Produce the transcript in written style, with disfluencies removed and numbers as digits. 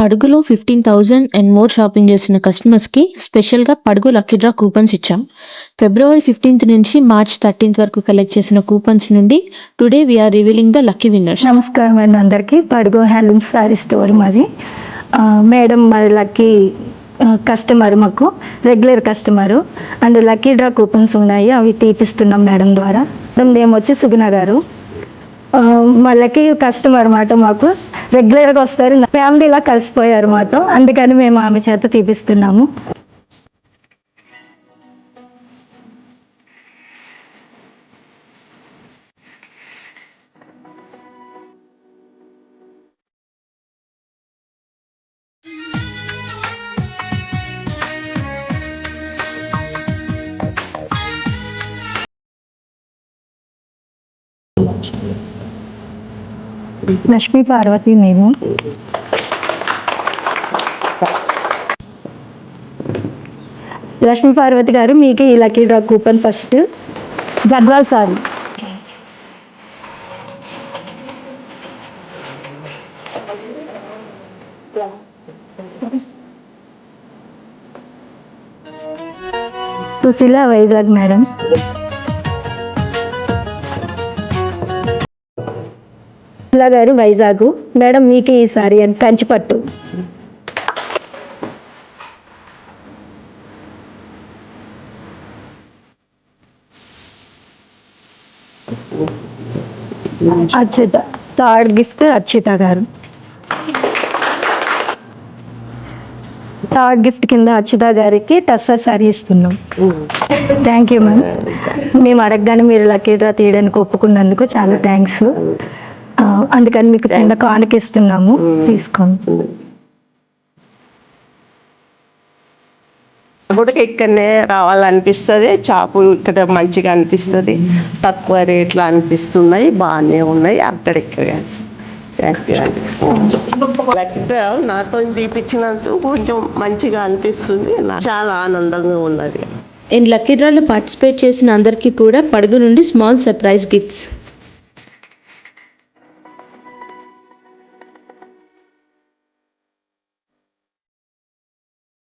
పడుగులో 15,000 and more shopping చేసిన కస్టమర్స్కి స్పెషల్గా పడుగు లక్కీ డ్రా కూపన్స్ ఇచ్చాం. ఫిబ్రవరి 15th నుంచి మార్చ్ 13th వరకు కలెక్ట్ చేసిన కూపన్స్ నుండి today we are revealing the lucky winners. నమస్కారం అండి అందరికీ. పడుగు హ్యాండ్లూమ్ శారీ స్టోర్ మాది. మేడం మరి లక్కీ కస్టమర్, మాకు regular customer and lucky draw coupons ఉన్నాయి, అవి తీపిస్తున్నాం మేడం ద్వారా. మేము వచ్చి సుగుణ గారు మా లక్కీ కస్టమర్ మాట, మాకు రెగ్యులర్గా వస్తారు, ఫ్యామిలీలా కలిసిపోయారు మాతో, అందుకని మేము ఆమె చేత తీపిస్తున్నాము. లక్ష్మీ పార్వతి మేము. లక్ష్మీ పార్వతి గారు, మీకు ఈ lucky draw coupon first Gadwal sari. Sushila Vizag madam. గారు వైజాగ్ మేడం, మీకు ఈ సారీ అని కంచిపట్టు. అర్చిత థర్డ్ గిఫ్ట్ అర్చిత గారు. థర్డ్ గిఫ్ట్ కింద అర్చిత గారికి టస్సర్ సారీ ఇస్తున్నాం. Thank you ma'am. మేము అడగగానే మీరు లక్కీ డ్రా తీయడానికి ఒప్పుకున్నందుకు చాలా థ్యాంక్స్. అందుకని మీకు చిన్న కానుక ఇస్తున్నాము, తీసుకోండి. కూడా ఇక్కడనే రావాలనిపిస్తుంది, షాపు ఇక్కడ మంచిగా అనిపిస్తుంది, తక్కువ రేట్లు అనిపిస్తున్నాయి, బాగానే ఉన్నాయి అక్కడిక్కడ. నాతో తీపిచ్చినందుకు కొంచెం మంచిగా అనిపిస్తుంది, చాలా ఆనందంగా ఉన్నది. అండ్ లక్కీ డ్రాలో పార్టిసిపేట్ చేసిన అందరికీ కూడా పడుగు నుండి స్మాల్ సర్ప్రైజ్ గిఫ్ట్స్.